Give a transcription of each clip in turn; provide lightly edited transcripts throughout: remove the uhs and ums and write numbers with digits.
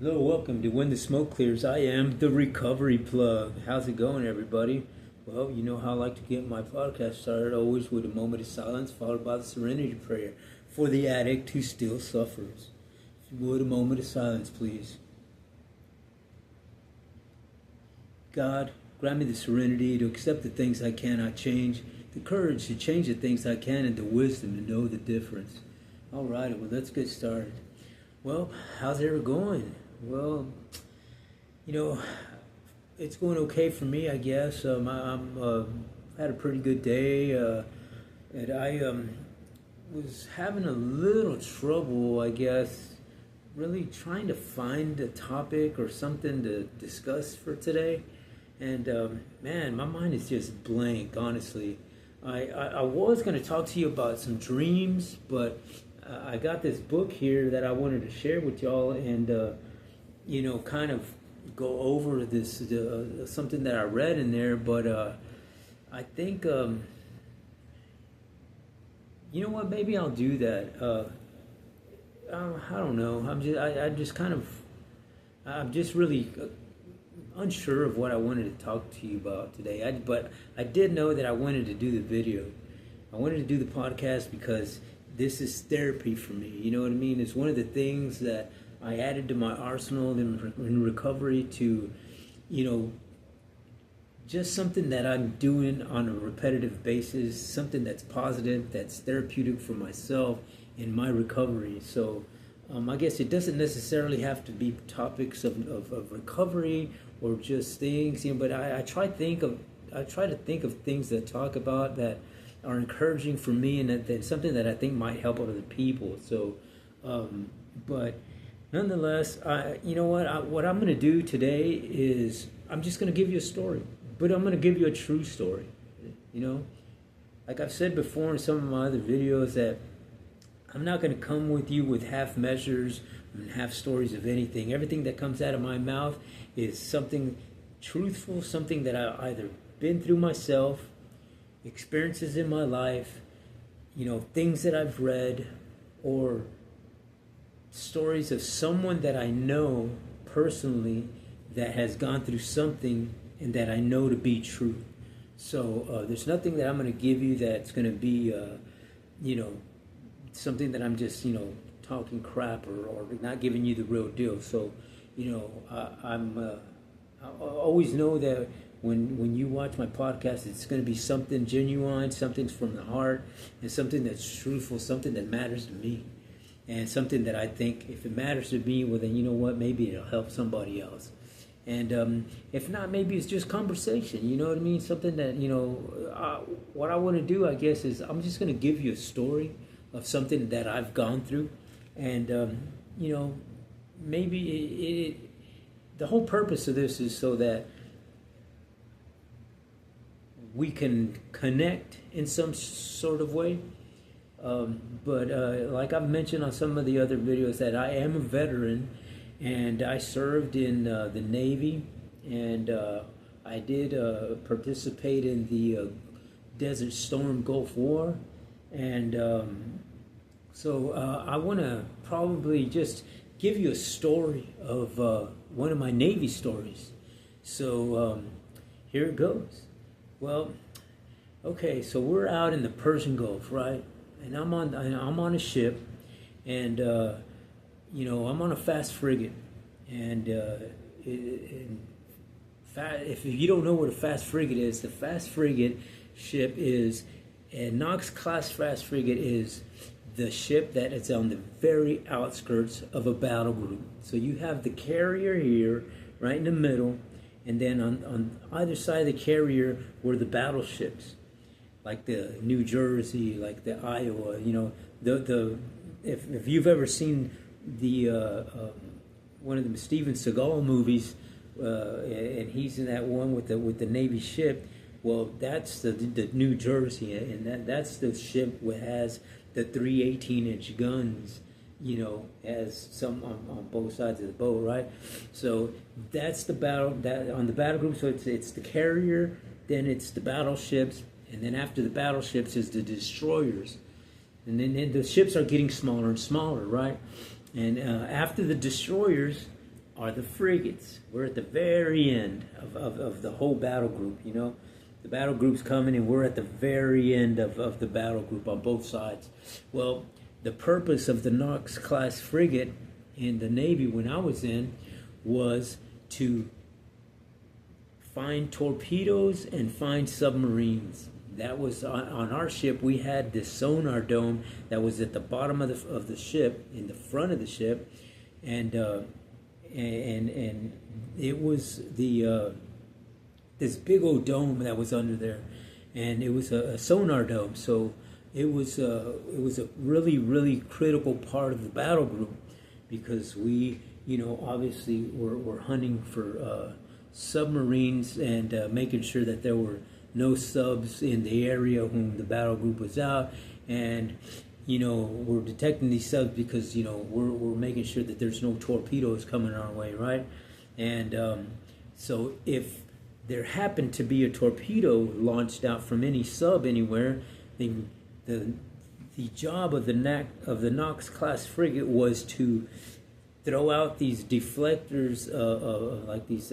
Hello, welcome to When the Smoke Clears. I am the Recovery Plug. How's it going, everybody? Well, you know how I like to get my podcast started, always with a moment of silence followed by the serenity prayer for the addict who still suffers. If you would, a moment of silence, please. God, grant me the serenity to accept the things I cannot change, the courage to change the things I can, and the wisdom to know the difference. All right, well, let's get started. Well, how's it going? Well, it's going okay for me, I guess. I'm had a pretty good day, and I was having a little trouble, I guess, really trying to find a topic or something to discuss for today. And man, my mind is just blank, honestly. I was going to talk to you about some dreams, but I got this book here that I wanted to share with y'all, and kind of go over this something that I read in there. But I think you know what? Maybe I'll do that. I don't know. I'm just really unsure of what I wanted to talk to you about today. But I did know that I wanted to do the video. I wanted to do the podcast because this is therapy for me. You know what I mean? It's one of the things that I added to my arsenal in recovery to, just something that I'm doing on a repetitive basis, something that's positive, that's therapeutic for myself in my recovery. So I guess it doesn't necessarily have to be topics of recovery or just things, but I try to think of things that talk about that are encouraging for me, and that's something that I think might help other people. So, but nonetheless, what I'm going to do today is I'm just going to give you a story, but I'm going to give you a true story. Like I've said before in some of my other videos, that I'm not going to come with you with half measures and half stories of anything. Everything that comes out of my mouth is something truthful, something that I either been through myself, experiences in my life, things that I've read, or stories of someone that I know personally that has gone through something and that I know to be true. So there's nothing that I'm going to give you that's going to be, something that I'm just, talking crap or not giving you the real deal. So, I always know that when you watch my podcast, it's going to be something genuine, something from the heart, and something that's truthful, something that matters to me, and something that I think, if it matters to me, well, then you know what, maybe it'll help somebody else. And if not, maybe it's just conversation, you know what I mean? Something that, what I want to do, I guess, is I'm just going to give you a story of something that I've gone through. And, maybe the whole purpose of this is so that we can connect in some sort of way. But like I've mentioned on some of the other videos, that I am a veteran, and I served in the Navy, and I did participate in the Desert Storm Gulf War. And so I want to probably just give you a story of one of my Navy stories. So here it goes. Well, okay, so we're out in the Persian Gulf, right? And I'm on a ship, and I'm on a fast frigate. And if you don't know what a fast frigate is, the fast frigate ship is a Knox class fast frigate is the ship that is on the very outskirts of a battle group. So you have the carrier here, right in the middle, and then on either side of the carrier were the battleships, like the New Jersey, like the Iowa. If you've ever seen the one of the Steven Seagal movies, and he's in that one with the Navy ship. Well, that's the New Jersey, and that's the ship that has the 3 18-inch guns, as some on both sides of the boat, right? So that's the battle that on the battle group. So it's the carrier, then it's the battleships, and then after the battleships is the destroyers, and then the ships are getting smaller and smaller, right? And after the destroyers are the frigates. We're at the very end of the whole battle group, The battle group's coming, and we're at the very end of the battle group on both sides. Well, the purpose of the Knox-class frigate in the Navy when I was in was to find torpedoes and find submarines. That was on our ship. We had this sonar dome that was at the bottom of the ship, in the front of the ship, and it was this big old dome that was under there, and it was a sonar dome. So it was a really, really critical part of the battle group, because we obviously were hunting for submarines and making sure that there were no subs in the area when the battle group was out, and we're detecting these subs because we're making sure that there's no torpedoes coming our way, right? And so if there happened to be a torpedo launched out from any sub anywhere, then the job of the Knox-class frigate was to throw out these deflectors, like these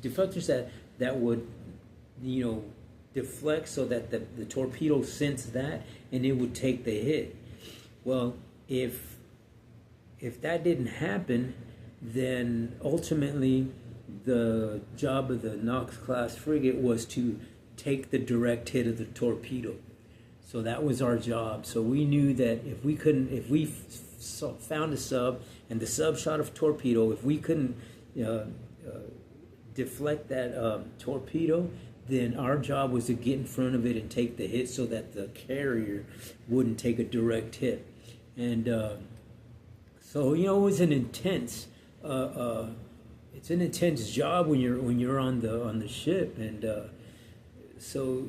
deflectors that would deflect so that the torpedo sensed that and it would take the hit. Well, if that didn't happen, then ultimately the job of the Knox-class frigate was to take the direct hit of the torpedo. So that was our job. So we knew that if we found a sub and the sub shot a torpedo, if we couldn't deflect that torpedo, then our job was to get in front of it and take the hit so that the carrier wouldn't take a direct hit. And so it was an intense it's an intense job when you're on the ship. And so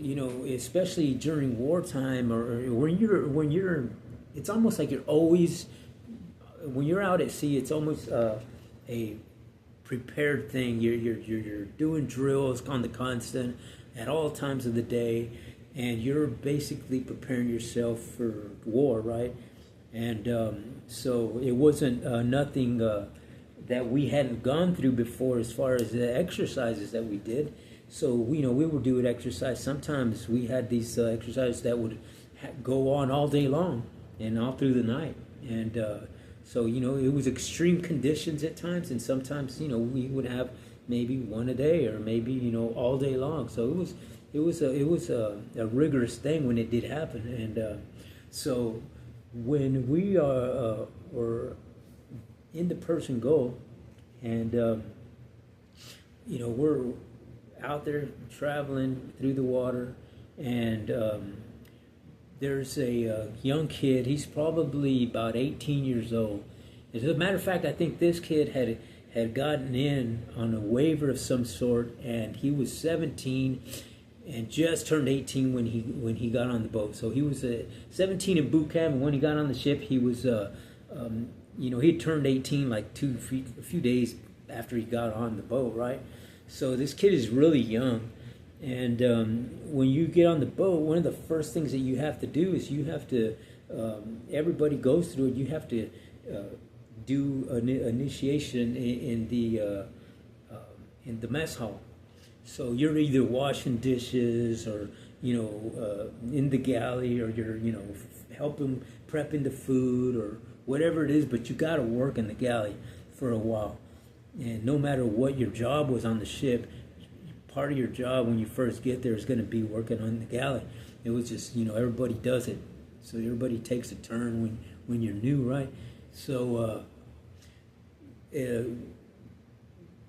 especially during wartime, or when you're it's almost like you're always, when you're out at sea, it's almost a prepared thing. You're doing drills on the constant at all times of the day, and you're basically preparing yourself for war, right? And so it wasn't nothing that we hadn't gone through before as far as the exercises that we did. So we would do an exercise. Sometimes we had these exercises that would go on all day long and all through the night. And so it was extreme conditions at times, and sometimes we would have maybe one a day, or maybe all day long. So it was a rigorous thing when it did happen. And so when we were in the Persian Gulf, and we're out there traveling through the water, and there's a young kid. He's probably about 18 years old. As a matter of fact, I think this kid had gotten in on a waiver of some sort, and he was 17 and just turned 18 when he got on the boat. So he was 17 in boot camp, and when he got on the ship, he was he had turned 18 like a few days after he got on the boat, right? So this kid is really young. And when you get on the boat, one of the first things that you have to do is you have to, everybody goes through it, you have to do an initiation in the mess hall. So you're either washing dishes, or in the galley, or you're helping prepping the food, or whatever it is, but you got to work in the galley for a while. And no matter what your job was on the ship, part of your job when you first get there is going to be working on the galley. It was just everybody does it, so everybody takes a turn when you're new, right? So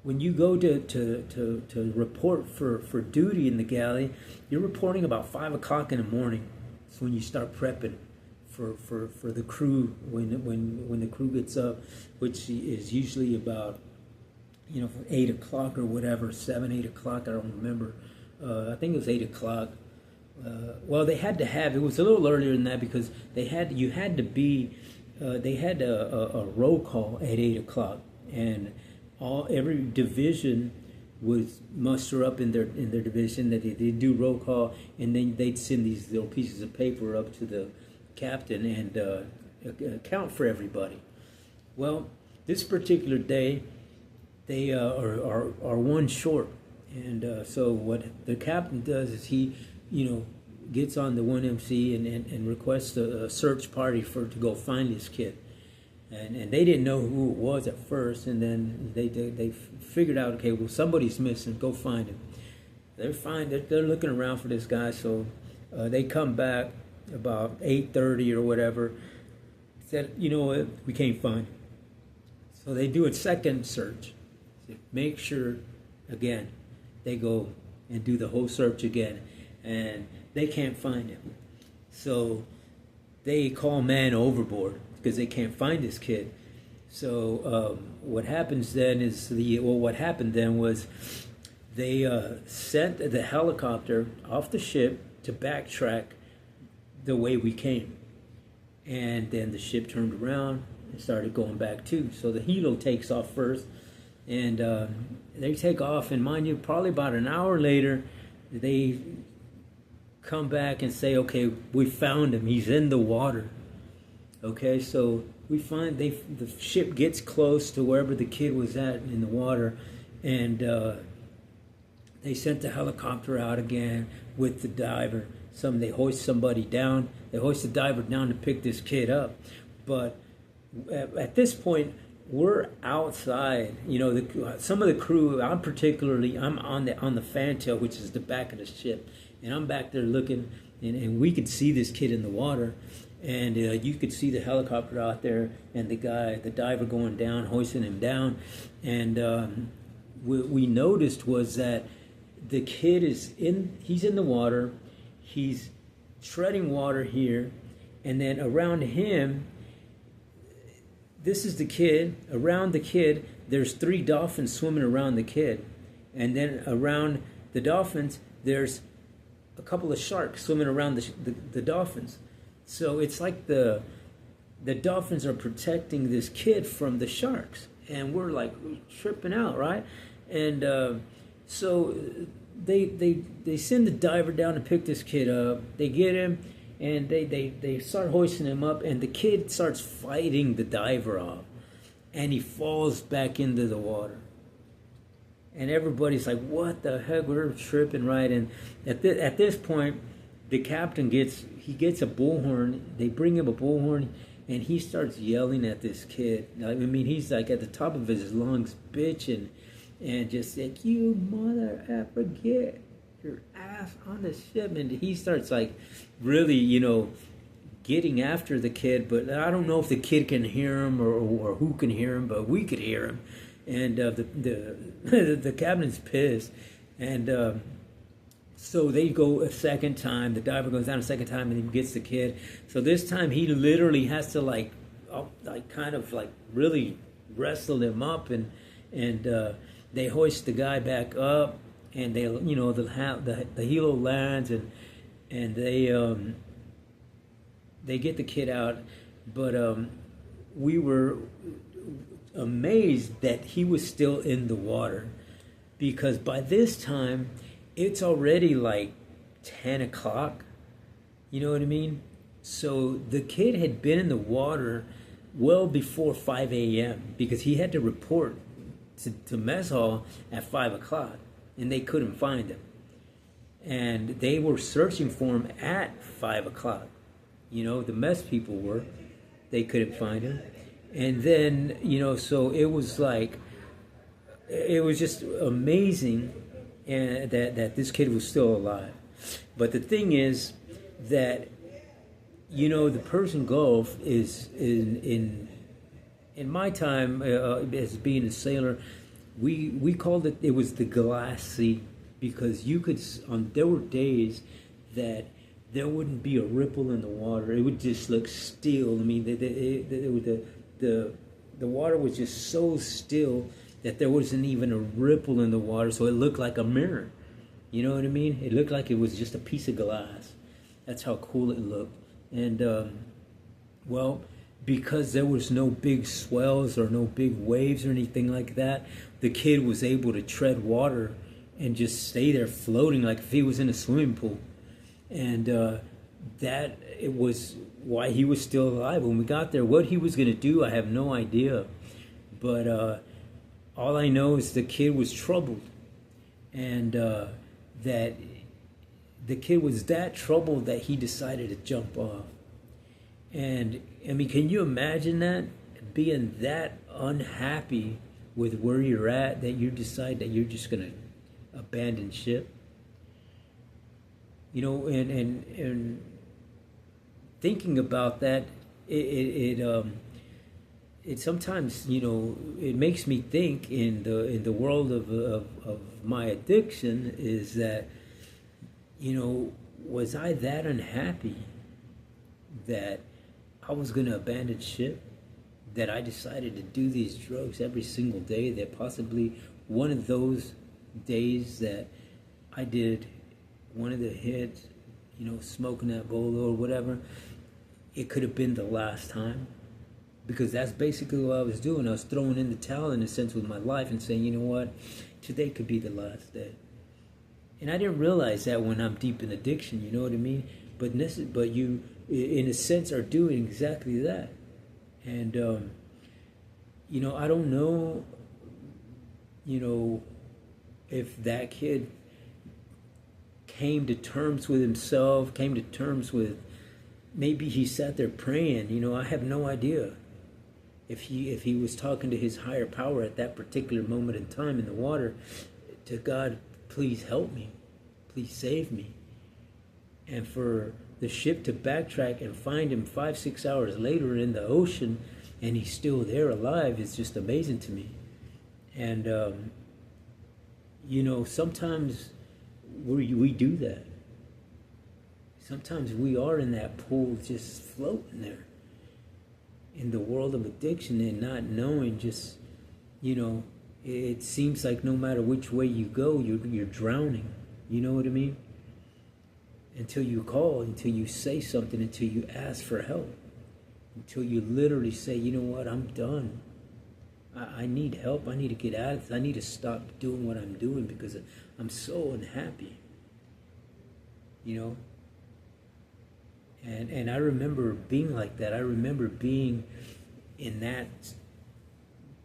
when you go to report for duty in the galley, you're reporting about 5 o'clock in the morning. That's when you start prepping for the crew when the crew gets up, which is usually about 8 o'clock or whatever, 7, 8 o'clock. I don't remember. I think it was 8 o'clock. Well, they had to have, it was a little earlier than that, because they had a roll call at 8 o'clock, and every division would muster up in their division, that they do roll call, and then they'd send these little pieces of paper up to the captain and account for everybody. Well, this particular day, they are one short, and so what the captain does is he, gets on the 1MC and requests a search party to go find this kid, and they didn't know who it was at first, and then they figured out, okay, well, somebody's missing, go find him. They're looking around for this guy, so they come back about 8:30 or whatever. Said, you know what, we can't find him. So they do a second search. Make sure, again, they go and do the whole search again, and they can't find him. So they call man overboard because they can't find this kid. So what happens then is what happened then was they sent the helicopter off the ship to backtrack the way we came, and then the ship turned around and started going back too. So the helo takes off first, and they take off, and mind you, probably about an hour later, they come back and say, okay, we found him. He's in the water. Okay, so we find the ship gets close to wherever the kid was at in the water, and they sent the helicopter out again with the diver. They hoist somebody down. They hoist the diver down to pick this kid up. But at this point, we're outside. Some of the crew. I'm on the fantail, which is the back of the ship, and I'm back there looking, and we could see this kid in the water, and you could see the helicopter out there, and the diver going down, hoisting him down, and what we noticed was that the kid he's in the water. He's treading water here, and then around him, this is the kid. Around the kid, there's 3 dolphins swimming around the kid. And then around the dolphins, there's a couple of sharks swimming around the dolphins. So it's like the dolphins are protecting this kid from the sharks. And we're like tripping out, right? And so they send the diver down to pick this kid up. They get him, and they start hoisting him up, and the kid starts fighting the diver off, and he falls back into the water. And everybody's like, what the heck? We're tripping, right? And at this point, the captain gets a bullhorn. They bring him a bullhorn, and he starts yelling at this kid. I mean, he's like at the top of his lungs, bitching, and just said, you mother effer, get your ass on the ship. And he starts like really, getting after the kid. But I don't know if the kid can hear him or who can hear him, but we could hear him. And the captain's pissed. And so they go a second time. The diver goes down a second time, and he gets the kid. So this time he literally has to kind of really wrestle him up, and they hoist the guy back up, and the helo lands, and they get the kid out. But we were amazed that he was still in the water, because by this time it's already like 10 o'clock. You know what I mean? So the kid had been in the water well before 5 a.m. because he had to report to mess hall at 5 o'clock, and they couldn't find him. And they were searching for him at 5 o'clock. The mess people were. They couldn't find him. And then, so it was just amazing that this kid was still alive. But the thing is that, the Persian Gulf is in my time as being a sailor, we called it was the glass sea, because there were days that there wouldn't be a ripple in the water. It would just look still. I mean, the water was just so still that there wasn't even a ripple in the water, so it looked like a mirror. You know what I mean? It looked like it was just a piece of glass. That's how cool it looked. And because there was no big swells or no big waves or anything like that, the kid was able to tread water and just stay there floating like if he was in a swimming pool. And that it was why he was still alive when we got there. What he was going to do, I have no idea. But all I know is the kid was troubled, and that the kid was that troubled that he decided to jump off. And I mean, can you imagine that? Being that unhappy with where you're at that you decide that you're just going to abandon ship. You know, and thinking about that, it sometimes, you know, it makes me think in the world of my addiction is that, you know, was I that unhappy that I was going to abandon ship, that I decided to do these drugs every single day, that possibly one of those days that I did one of the hits, you know, smoking that bolo or whatever, it could have been the last time? Because that's basically what I was doing. I was throwing in the towel in a sense with my life and saying, you know what, today could be the last day. And I didn't realize that when I'm deep in addiction, you know what I mean? But you, in a sense, are doing exactly that. And, you know, I don't know, you know, if that kid came to terms with himself, came to terms with, maybe he sat there praying, you know, I have no idea. If he was talking to his higher power at that particular moment in time in the water, to God, please help me, please save me. And for the ship to backtrack and find him 5-6 hours later in the ocean, and he's still there alive, is just amazing to me. And you know, sometimes we do that. Sometimes we are in that pool just floating there in the world of addiction and not knowing, just, you know, it seems like no matter which way you go, you're drowning. You know what I mean? Until you call, until you say something, until you ask for help, until you literally say, you know what, I'm done. I need help. I need to get out of this. I need to stop doing what I'm doing because I'm so unhappy. You know? And I remember being like that. I remember being in that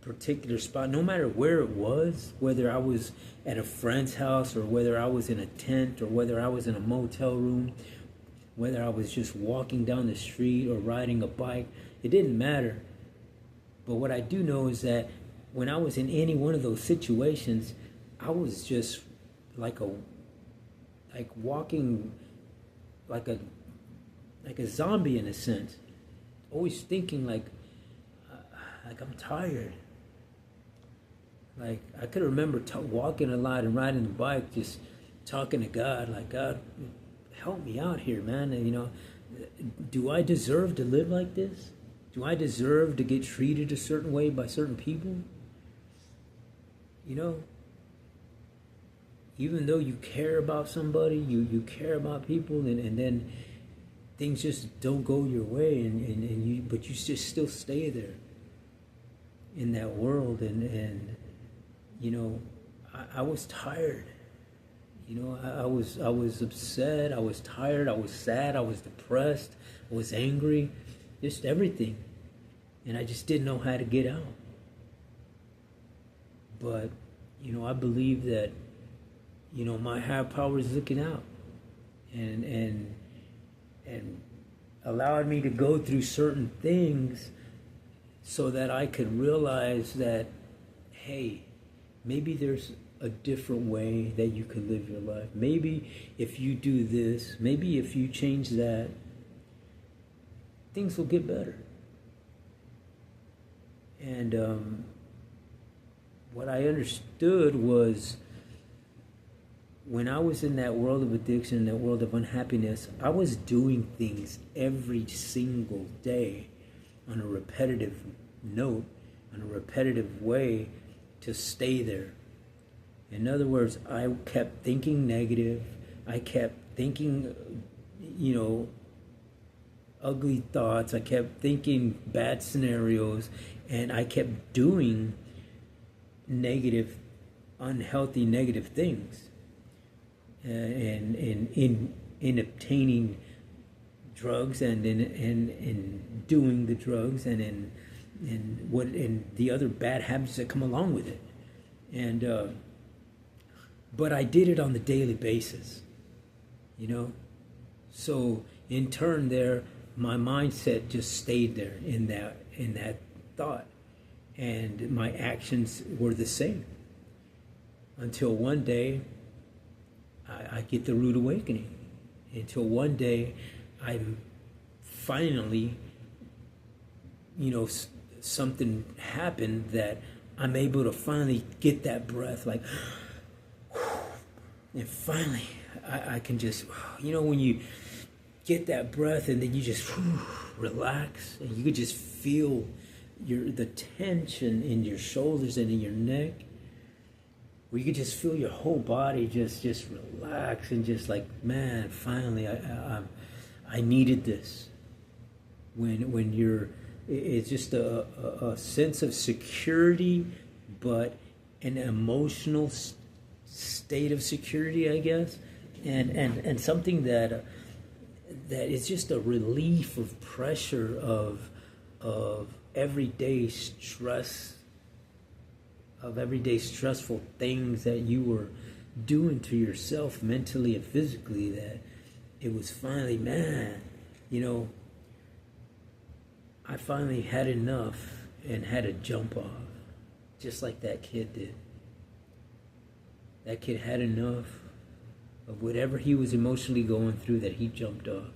particular spot, no matter where it was, whether I was at a friend's house or whether I was in a tent or whether I was in a motel room, whether I was just walking down the street or riding a bike, it didn't matter. But what I do know is that when I was in any one of those situations, I was just like walking like a zombie in a sense, always thinking like I'm tired. Like I could remember walking a lot and riding the bike, just talking to God, like, God, help me out here, man. And, you know, do I deserve to live like this? Do I deserve to get treated a certain way by certain people? You know, even though you care about somebody, you care about people, and then things just don't go your way, but you just still stay there in that world, and you know, I was tired. You know, I was upset. I was tired. I was sad. I was depressed. I was angry. Just everything, and I just didn't know how to get out. But you know, I believe that, you know, my higher power is looking out, and allowed me to go through certain things so that I could realize that, hey, maybe there's a different way that you could live your life. Maybe if you do this, maybe if you change that, things will get better. And what I understood was, when I was in that world of addiction, that world of unhappiness, I was doing things every single day on a repetitive note, on a repetitive way to stay there. In other words, I kept thinking negative. I kept thinking, you know, ugly thoughts. I kept thinking bad scenarios, and I kept doing negative, unhealthy, negative things. And in obtaining drugs and in doing the drugs and in the other bad habits that come along with it. And but I did it on the daily basis, you know. So in turn, there, my mindset just stayed there in that thought, and my actions were the same until one day I get the rude awakening. Until one day I'm finally, you know, something happened that I'm able to finally get that breath, like, and finally I can just, you know, when you get that breath and then you just relax and you could just feel the tension in your shoulders and in your neck, where you could just feel your whole body just relax and just like, man, finally I needed this. When you're, it's just a sense of security, but an emotional state of security, I guess, and something that is just a relief of pressure of everyday stress, of everyday stressful things that you were doing to yourself mentally and physically, that it was finally, man, you know, I finally had enough and had to jump off, just like that kid did. That kid had enough of whatever he was emotionally going through, that he jumped off.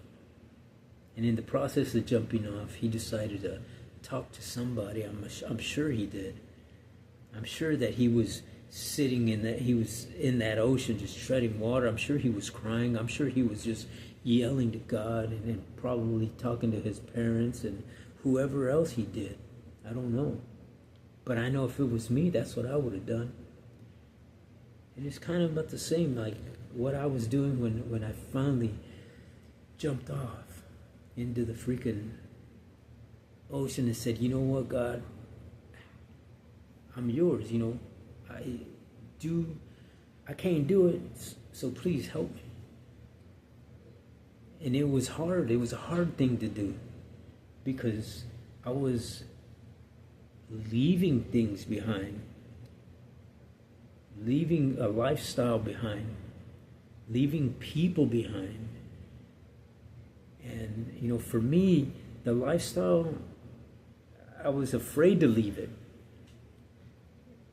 And in the process of jumping off, he decided to talk to somebody. I'm sure he did. I'm sure that he was sitting he was in that ocean just treading water. I'm sure he was crying. I'm sure he was just yelling to God and probably talking to his parents and whoever else he did. I don't know. But I know if it was me, that's what I would have done. And it's kind of about the same, like what I was doing when I finally jumped off into the freaking ocean and said, you know what, God, I'm yours, you know. I can't do it, so please help me. And it was hard. It was a hard thing to do because I was leaving things behind, leaving a lifestyle behind, leaving people behind. And, you know, for me, the lifestyle, I was afraid to leave it.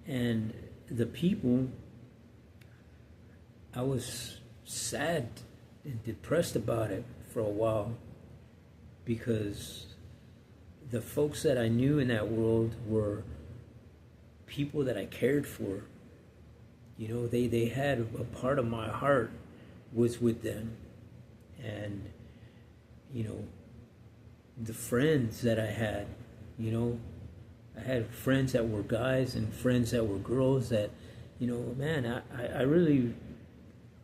And the people, I was sad and depressed about it for a while, because the folks that I knew in that world were people that I cared for. You know, they had a part of my heart was with them. And, you know, the friends that I had, you know, I had friends that were guys and friends that were girls that, you know, man,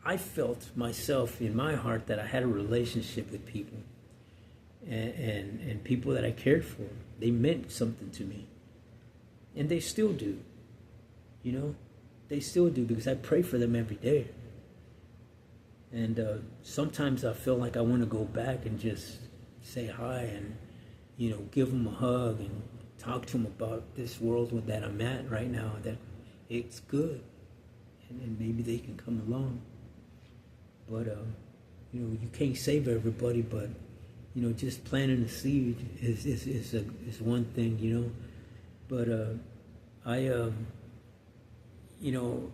I felt myself in my heart that I had a relationship with people and people that I cared for. They meant something to me. And they still do, you know, they still do, because I pray for them every day. And sometimes I feel like I want to go back and just say hi and, you know, give them a hug and talk to them about this world that I'm at right now, that it's good, and maybe they can come along. But you know, you can't save everybody, but, you know, just planting a seed is one thing, you know. But you know,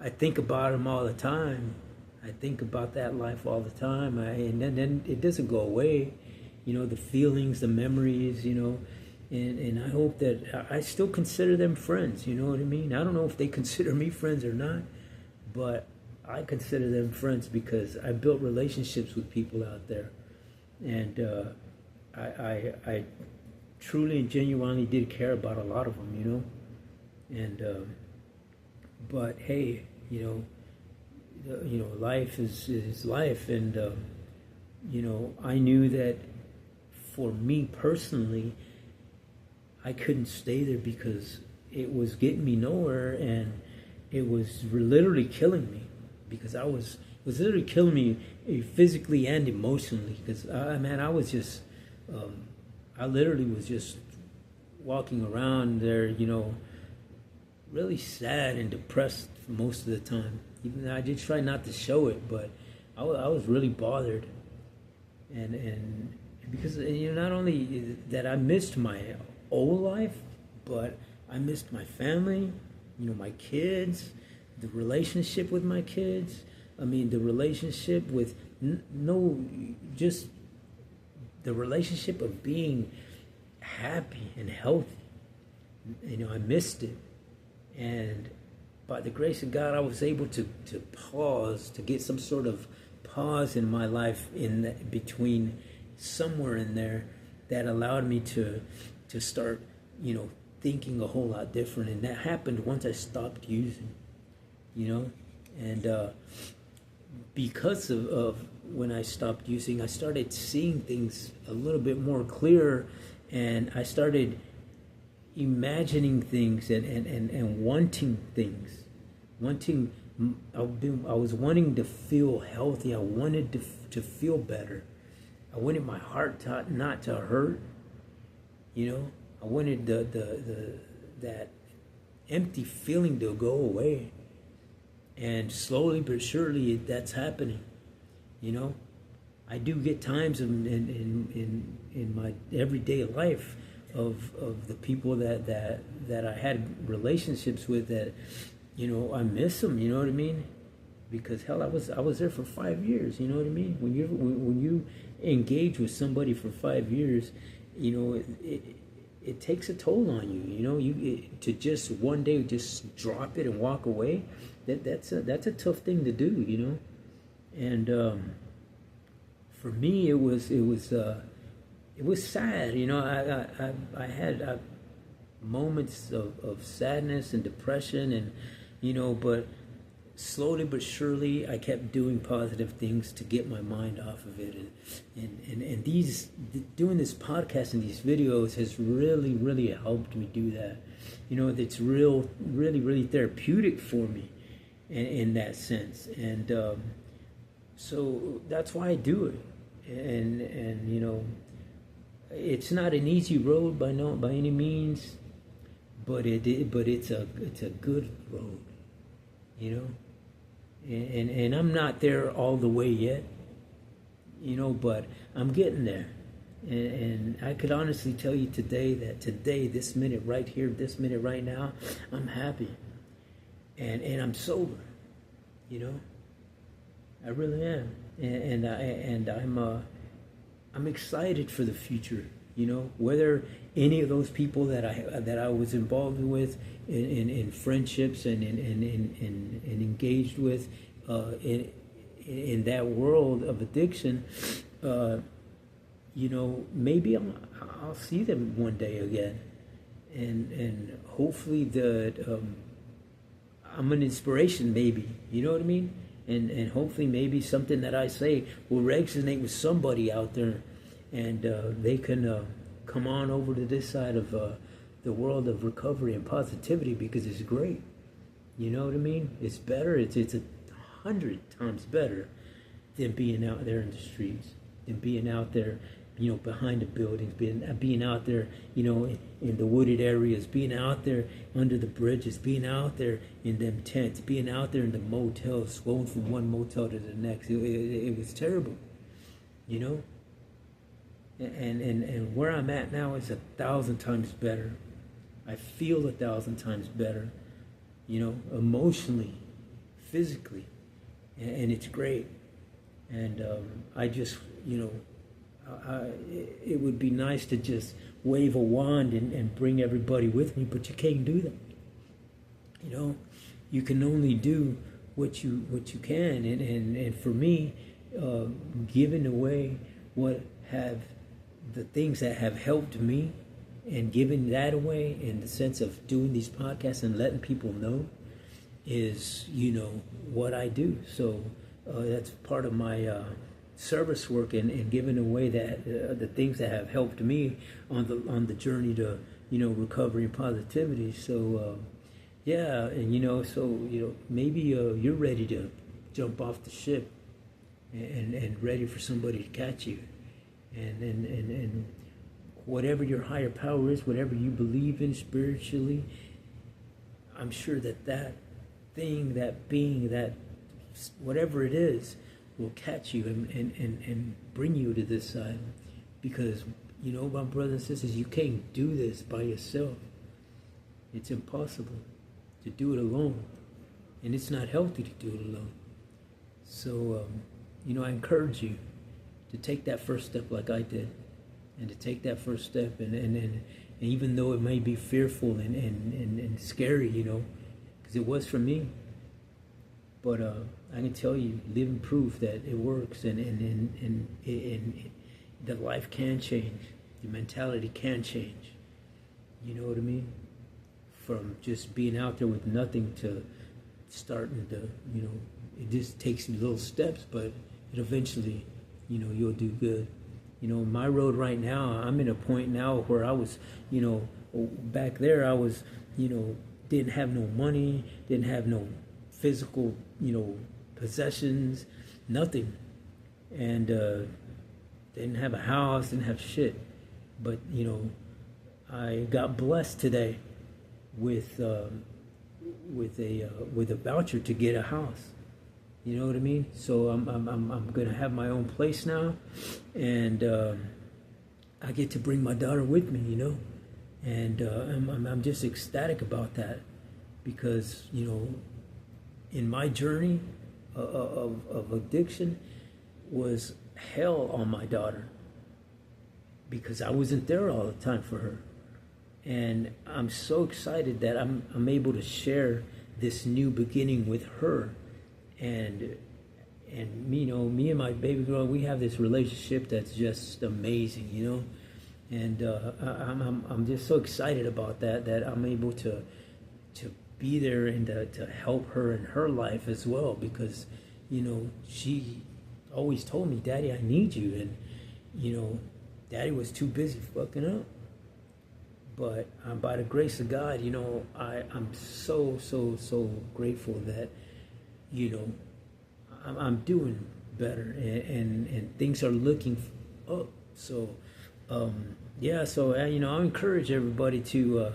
I think about them all the time. I think about that life all the time, and then it doesn't go away. You know, the feelings, the memories, you know. And I hope that I still consider them friends, you know what I mean? I don't know if they consider me friends or not, but I consider them friends because I built relationships with people out there. And I truly and genuinely did care about a lot of them, you know? And, but hey, you know, life is life. And, you know, I knew that for me personally, I couldn't stay there because it was getting me nowhere, and it was literally killing me, because I was was literally killing me physically and emotionally. Because man, I was just, I literally was just walking around there, really sad and depressed most of the time. Even though I did try not to show it, but I was really bothered, and because not only that I missed my old life, but I missed my family, my kids, the relationship with my kids. I mean, the relationship with just the relationship of being happy and healthy. I missed it, and by the grace of God, I was able to pause, to get some sort of pause in my life between somewhere in there that allowed me to start, thinking a whole lot different. And that happened once I stopped using, and because of when I stopped using, I started seeing things a little bit more clear, and I started imagining things and wanting things. I was wanting to feel healthy. I wanted to feel better. I wanted my heart not to hurt. I wanted that empty feeling to go away. And slowly but surely that's happening. I do get times in my everyday life of the people that I had relationships with that, I miss them. You know what I mean? Because hell, I was there for 5 years. You know what I mean? When you engage with somebody for 5 years, it takes a toll on you. To just one day just drop it and walk away. That's a tough thing to do. And for me, it was sad. I had moments of sadness and depression, and but slowly but surely I kept doing positive things to get my mind off of it, and doing this podcast and these videos has really helped me do that. It's really therapeutic for me in that sense, and so that's why I do it. And it's not an easy road by any means, but it's a good road, and I'm not there all the way yet, but I'm getting there, and I could honestly tell you today, this minute right here, this minute right now, I'm happy, and I'm sober, I really am, and I'm excited for the future. Whether any of those people that I was involved with in friendships and engaged with in that world of addiction, maybe I'll see them one day again, and hopefully I'm an inspiration, maybe. You know what I mean? And hopefully maybe something that I say will resonate with somebody out there, and they can come on over to this side of the world of recovery and positivity, because it's great. You know what I mean? It's better. It's 100 times better than being out there in the streets, than being out there, behind the buildings, being out there, in the wooded areas, being out there under the bridges, being out there in them tents, being out there in the motels, going from one motel to the next. It was terrible, And where I'm at now is 1,000 times better. I feel 1,000 times better, emotionally, physically, and it's great. And I just, it would be nice to just wave a wand and bring everybody with me, but you can't do that. You can only do what you can, and for me, giving away the things that have helped me, and giving that away in the sense of doing these podcasts and letting people know is, what I do. So that's part of my service work, and giving away the things that have helped me on the journey to recovery and positivity. So yeah, and so maybe you're ready to jump off the ship and ready for somebody to catch you. And whatever your higher power is, whatever you believe in spiritually, I'm sure that thing, that being, that whatever it is, will catch you and bring you to this side. Because, my brothers and sisters, you can't do this by yourself. It's impossible to do it alone. And it's not healthy to do it alone. So, I encourage you to take that first step like I did. And to take that first step. And even though it may be fearful and scary, because it was for me. But I can tell you, living proof that it works, and that life can change, your mentality can change. You know what I mean? From just being out there with nothing to starting to, it just takes little steps, but it eventually, you'll do good. My road right now, I'm in a point now where I was, back there I was, didn't have no money, didn't have no physical, possessions, nothing. And didn't have a house, didn't have shit. But, I got blessed today with a voucher to get a house. You know what I mean? So I'm gonna have my own place now, and I get to bring my daughter with me. And I'm just ecstatic about that, because in my journey of addiction was hell on my daughter, because I wasn't there all the time for her. And I'm so excited that I'm able to share this new beginning with her. And me and my baby girl, we have this relationship that's just amazing, And I'm just so excited about that I'm able to be there and to help her in her life as well, because she always told me, "Daddy, I need you," and Daddy was too busy fucking up. But by the grace of God, I'm so grateful that I'm doing better, and things are looking up. So so I encourage everybody to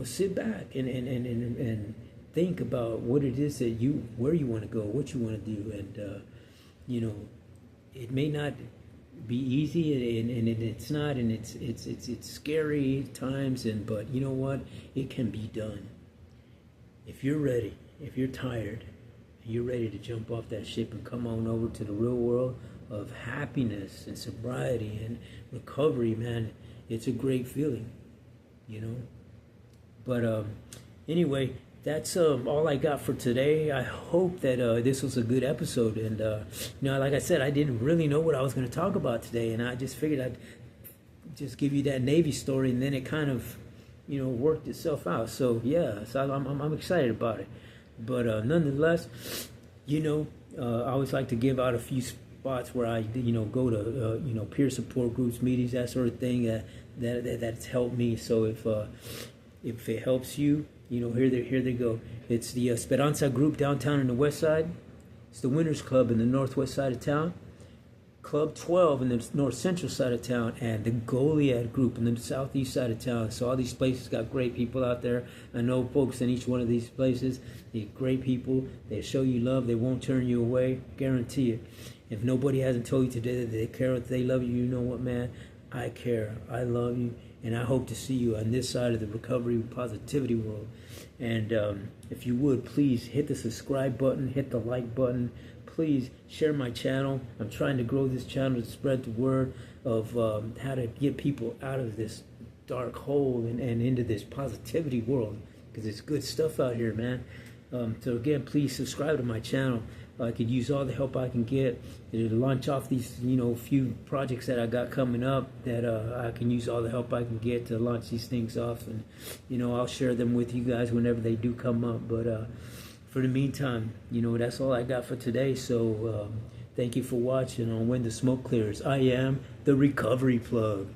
sit back and think about what it is that where you want to go, what you want to do. And it may not be easy, and it's not, and it's scary at times, but you know what, it can be done if you're ready. If you're tired, you're ready to jump off that ship and come on over to the real world of happiness and sobriety and recovery, man. It's a great feeling, But anyway, that's all I got for today. I hope that this was a good episode. And like I said, I didn't really know what I was going to talk about today, and I just figured I'd just give you that Navy story, and then it kind of worked itself out. So so I'm excited about it. But nonetheless, I always like to give out a few spots where I go to peer support groups, meetings, that sort of thing, that's helped me. So if it helps you, here they go. It's the Esperanza group downtown in the west side. It's the Winners Club in the northwest side of town. Club 12 in the north central side of town, and the Goliad group in the southeast side of town. So all these places got great people out there. I know folks in each one of these places. They're great people. They show you love. They won't turn you away. Guarantee it. If nobody hasn't told you today that they care, that they love you, you know what, man? I care. I love you. And I hope to see you on this side of the recovery positivity world. And if you would, please hit the subscribe button, hit the like button. Please share my channel. I'm trying to grow this channel to spread the word of how to get people out of this dark hole and into this positivity world, because it's good stuff out here, man. So again, please subscribe to my channel. I could use all the help I can get to launch off these, few projects that I got coming up, that I can use all the help I can get to launch these things off. And, I'll share them with you guys whenever they do come up. But for the meantime, that's all I got for today. So thank you for watching on When the Smoke Clears. I am the Recovery Plug.